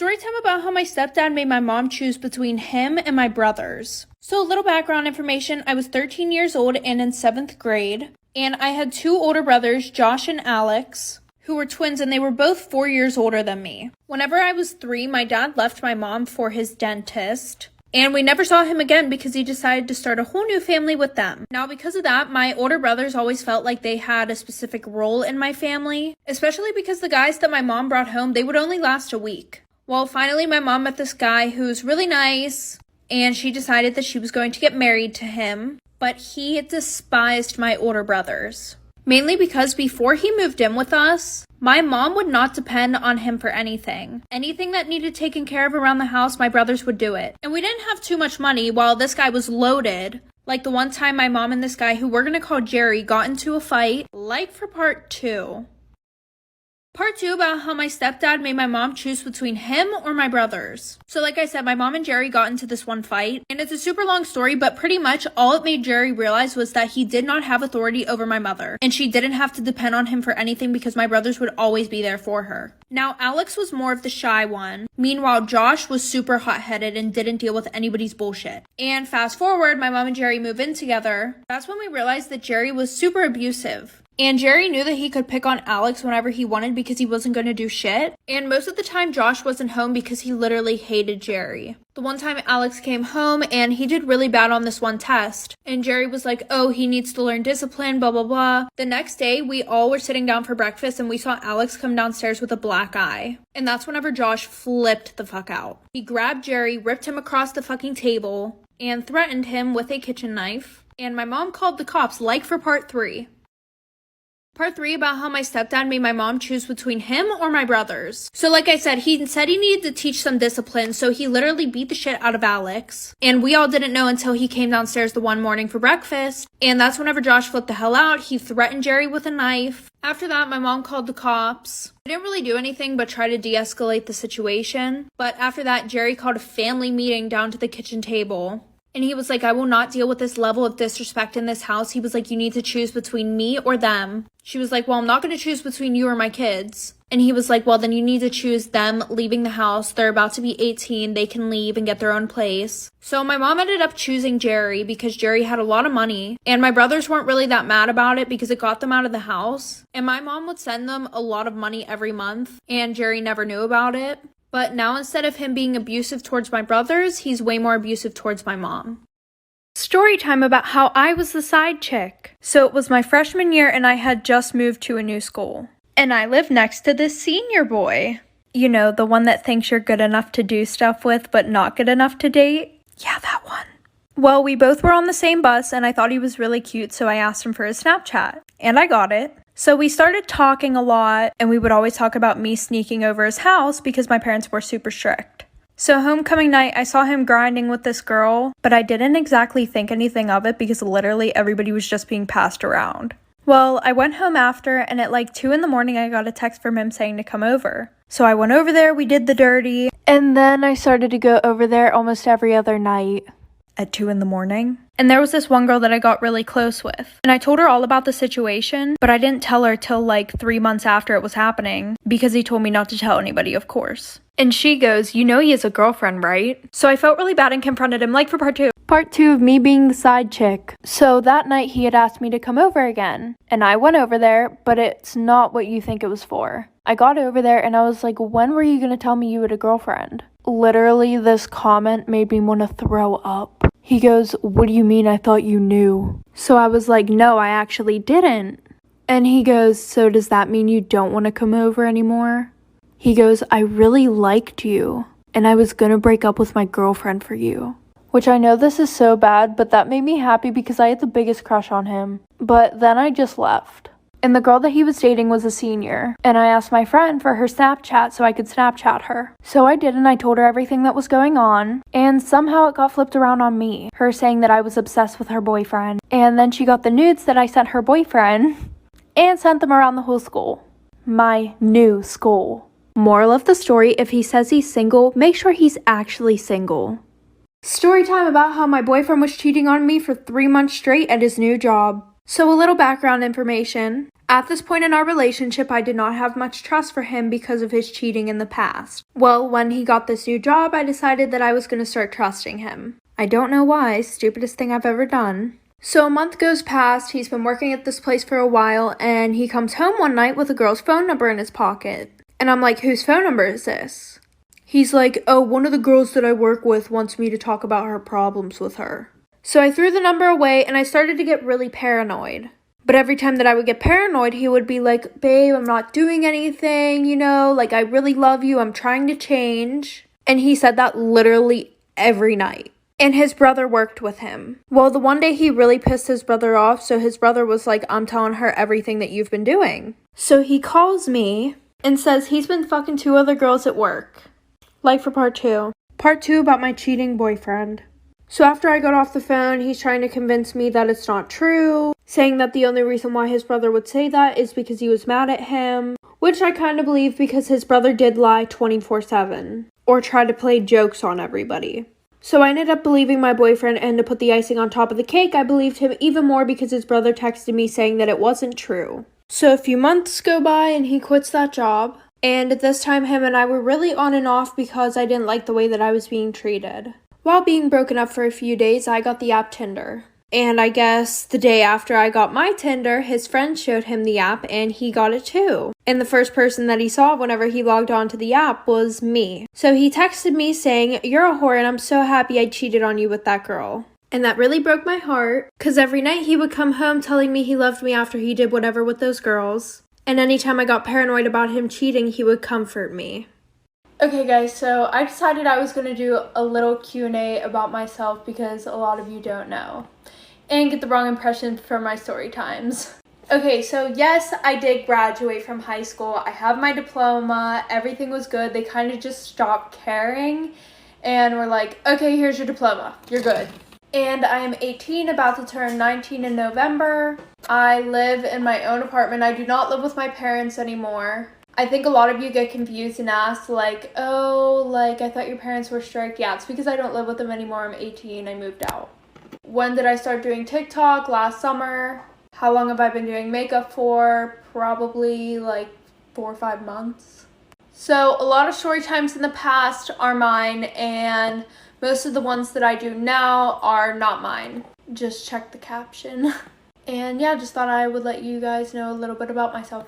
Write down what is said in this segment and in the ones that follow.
Storytime about how my stepdad made my mom choose between him and my brothers. So a little background information, I was 13 years old and in 7th grade, and I had 2 older brothers, Josh and Alex, who were twins, and they were both 4 years older than me. Whenever I was 3, my dad left my mom for his dentist, and we never saw him again because he decided to start a whole new family with them. Now, because of that, my older brothers always felt like they had a specific role in my family, especially because the guys that my mom brought home, they would only last a week. Well, finally, my mom met this guy who's really nice, and she decided that she was going to get married to him, but he despised my older brothers. Mainly because before he moved in with us, my mom would not depend on him for anything. Anything that needed taken care of around the house, my brothers would do it. And we didn't have too much money while this guy was loaded. Like the one time my mom and this guy, who we're gonna call Jerry, got into a fight. Like for part 2. Part 2 about how my stepdad made my mom choose between him or my brothers. So like I said, my mom and Jerry got into this one fight, and it's a super long story, but pretty much all it made Jerry realize was that he did not have authority over my mother, and she didn't have to depend on him for anything because my brothers would always be there for her. Now, Alex was more of the shy one. Meanwhile, Josh was super hot-headed and didn't deal with anybody's bullshit. And fast forward, my mom and Jerry move in together. That's when we realized that Jerry was super abusive. And Jerry knew that he could pick on Alex whenever he wanted because he wasn't going to do shit. And most of the time, Josh wasn't home because he literally hated Jerry. The one time Alex came home and he did really bad on this one test. And Jerry was like, oh, he needs to learn discipline, blah, blah, blah. The next day, we all were sitting down for breakfast and we saw Alex come downstairs with a black eye. And that's whenever Josh flipped the fuck out. He grabbed Jerry, ripped him across the fucking table, and threatened him with a kitchen knife. And my mom called the cops, like for part 3. Part 3 about how my stepdad made my mom choose between him or my brothers. So like I said he needed to teach some discipline, so he literally beat the shit out of Alex. And we all didn't know until he came downstairs the one morning for breakfast. And that's whenever Josh flipped the hell out. He threatened Jerry with a knife. After that, my mom called the cops. I didn't really do anything but try to de-escalate the situation. But after that, Jerry called a family meeting down to the kitchen table. And he was like, I will not deal with this level of disrespect in this house. He was like, you need to choose between me or them. She was like, well, I'm not going to choose between you or my kids. And he was like, well, then you need to choose them leaving the house. They're about to be 18. They can leave and get their own place. So my mom ended up choosing Jerry because Jerry had a lot of money. And my brothers weren't really that mad about it because it got them out of the house. And my mom would send them a lot of money every month. And Jerry never knew about it. But now instead of him being abusive towards my brothers, he's way more abusive towards my mom. Story time about how I was the side chick. So it was my freshman year and I had just moved to a new school. And I lived next to this senior boy. You know, the one that thinks you're good enough to do stuff with but not good enough to date? Yeah, that one. Well, we both were on the same bus and I thought he was really cute, so I asked him for his Snapchat. And I got it. So we started talking a lot, and we would always talk about me sneaking over his house because my parents were super strict. So homecoming night, I saw him grinding with this girl, but I didn't exactly think anything of it because literally everybody was just being passed around. Well, I went home after, and at like 2 in the morning, I got a text from him saying to come over. So I went over there, we did the dirty, and then I started to go over there almost every other night. At 2 in the morning. And there was this one girl that I got really close with. And I told her all about the situation, but I didn't tell her till like 3 months after it was happening because he told me not to tell anybody, of course. And she goes, you know he has a girlfriend, right? So I felt really bad and confronted him, like for part 2. Part 2 of me being the side chick. So that night he had asked me to come over again. And I went over there, but it's not what you think it was for. I got over there and I was like, when were you gonna tell me you had a girlfriend? Literally, this comment made me want to throw up. He goes, what do you mean? I thought you knew. So I was like, no, I actually didn't. And he goes, so does that mean you don't want to come over anymore? He goes, I really liked you, and I was gonna break up with my girlfriend for you. Which I know this is so bad, but that made me happy because I had the biggest crush on him. But then I just left. And the girl that he was dating was a senior. And I asked my friend for her Snapchat so I could Snapchat her. So I did, and I told her everything that was going on. And somehow it got flipped around on me. Her saying that I was obsessed with her boyfriend. And then she got the nudes that I sent her boyfriend and sent them around the whole school. My new school. Moral of the story, if he says he's single, make sure he's actually single. Story time about how my boyfriend was cheating on me for 3 months straight at his new job. So a little background information. At this point in our relationship, I did not have much trust for him because of his cheating in the past. Well, when he got this new job, I decided that I was going to start trusting him. I don't know why, stupidest thing I've ever done. So a month goes past, he's been working at this place for a while, and he comes home one night with a girl's phone number in his pocket. And I'm like, whose phone number is this? He's like, oh, one of the girls that I work with wants me to talk about her problems with her. So I threw the number away and I started to get really paranoid. But every time that I would get paranoid, he would be like, babe, I'm not doing anything, like I really love you, I'm trying to change. And he said that literally every night. And his brother worked with him. Well, the one day he really pissed his brother off, so his brother was like, I'm telling her everything that you've been doing. So he calls me and says he's been fucking 2 other girls at work. Like for part 2. Part 2 about my cheating boyfriend. So after I got off the phone, he's trying to convince me that it's not true, saying that the only reason why his brother would say that is because he was mad at him, which I kind of believe because his brother did lie 24/7, or try to play jokes on everybody. So I ended up believing my boyfriend, and to put the icing on top of the cake, I believed him even more because his brother texted me saying that it wasn't true. So a few months go by and he quits that job, and at this time him and I were really on and off because I didn't like the way that I was being treated. While being broken up for a few days, I got the app Tinder. And I guess the day after I got my Tinder, his friend showed him the app and he got it too. And the first person that he saw whenever he logged onto the app was me. So he texted me saying, you're a whore and I'm so happy I cheated on you with that girl. And that really broke my heart, because every night he would come home telling me he loved me after he did whatever with those girls. And anytime I got paranoid about him cheating, he would comfort me. Okay guys, so I decided I was going to do a little Q&A about myself because a lot of you don't know and get the wrong impression from my story times. Okay, so yes, I did graduate from high school. I have my diploma. Everything was good. They kind of just stopped caring and were like, okay, here's your diploma. You're good. And I am 18, about to turn 19 in November. I live in my own apartment. I do not live with my parents anymore. I think a lot of you get confused and ask like, oh, like I thought your parents were strict. Yeah, it's because I don't live with them anymore. I'm 18. I moved out. When did I start doing TikTok? Last summer. How long have I been doing makeup for? Probably like 4 or 5 months. So a lot of story times in the past are mine, and most of the ones that I do now are not mine. Just check the caption. And yeah, just thought I would let you guys know a little bit about myself.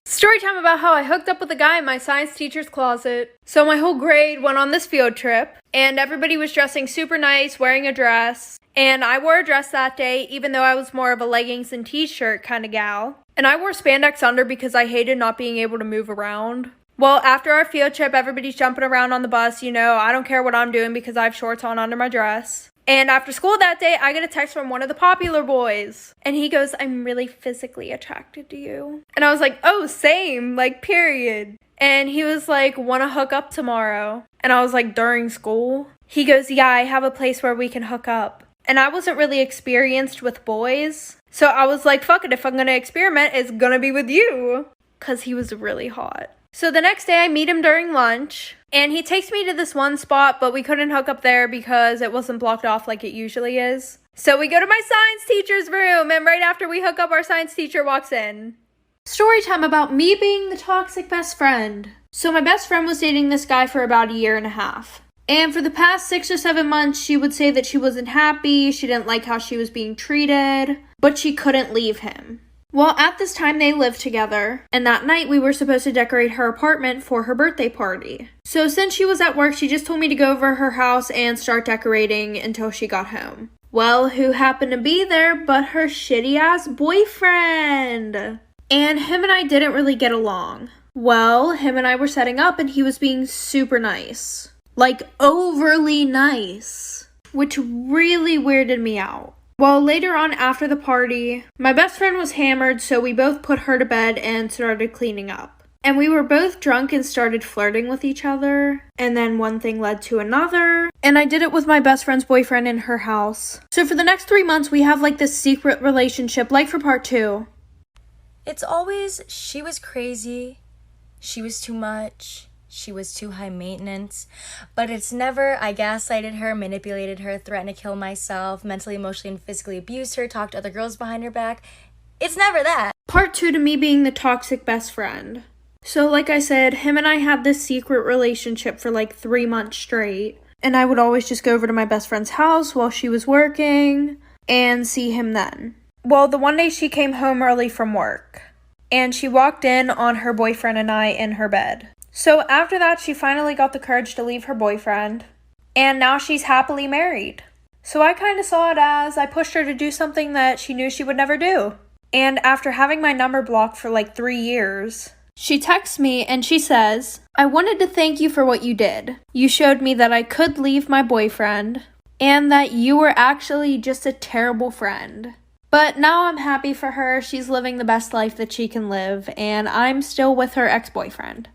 Story time about how I hooked up with a guy in my science teacher's closet. So my whole grade went on this field trip, and everybody was dressing super nice, wearing a dress. And I wore a dress that day, even though I was more of a leggings and t-shirt kind of gal. And I wore spandex under because I hated not being able to move around. Well, after our field trip, everybody's jumping around on the bus, I don't care what I'm doing because I have shorts on under my dress. And after school that day, I get a text from one of the popular boys. And he goes, I'm really physically attracted to you. And I was like, oh, same, like, period. And he was like, wanna hook up tomorrow? And I was like, during school? He goes, yeah, I have a place where we can hook up. And I wasn't really experienced with boys. So I was like, fuck it, if I'm gonna experiment, it's gonna be with you. Cause he was really hot. So the next day I meet him during lunch, and he takes me to this one spot, but we couldn't hook up there because it wasn't blocked off like it usually is. So we go to my science teacher's room, and right after we hook up, our science teacher walks in. Story time about me being the toxic best friend. So my best friend was dating this guy for about 1.5 years. And for the past 6 or 7 months, she would say that she wasn't happy, she didn't like how she was being treated, but she couldn't leave him. Well, at this time, they lived together, and that night we were supposed to decorate her apartment for her birthday party. So since she was at work, she just told me to go over her house and start decorating until she got home. Well, who happened to be there but her shitty-ass boyfriend? And him and I didn't really get along. Well, him and I were setting up, and he was being super nice. Like, overly nice. Which really weirded me out. Well, later on after the party, my best friend was hammered, so we both put her to bed and started cleaning up. And we were both drunk and started flirting with each other. And then one thing led to another. And I did it with my best friend's boyfriend in her house. So for the next 3 months, we have like this secret relationship, like for part 2. It's always, she was crazy, she was too much, she was too high maintenance, but it's never, I gaslighted her, manipulated her, threatened to kill myself, mentally, emotionally, and physically abused her, talked to other girls behind her back. It's never that. part 2 to me being the toxic best friend. So like I said, him and I had this secret relationship for like 3 months straight. And I would always just go over to my best friend's house while she was working and see him then. Well, the one day she came home early from work. And she walked in on her boyfriend and I in her bed. So after that, she finally got the courage to leave her boyfriend. And now she's happily married. So I kind of saw it as I pushed her to do something that she knew she would never do. And after having my number blocked for like 3 years, she texts me and she says, "I wanted to thank you for what you did. You showed me that I could leave my boyfriend and that you were actually just a terrible friend. But now I'm happy for her. She's living the best life that she can live, and I'm still with her ex-boyfriend."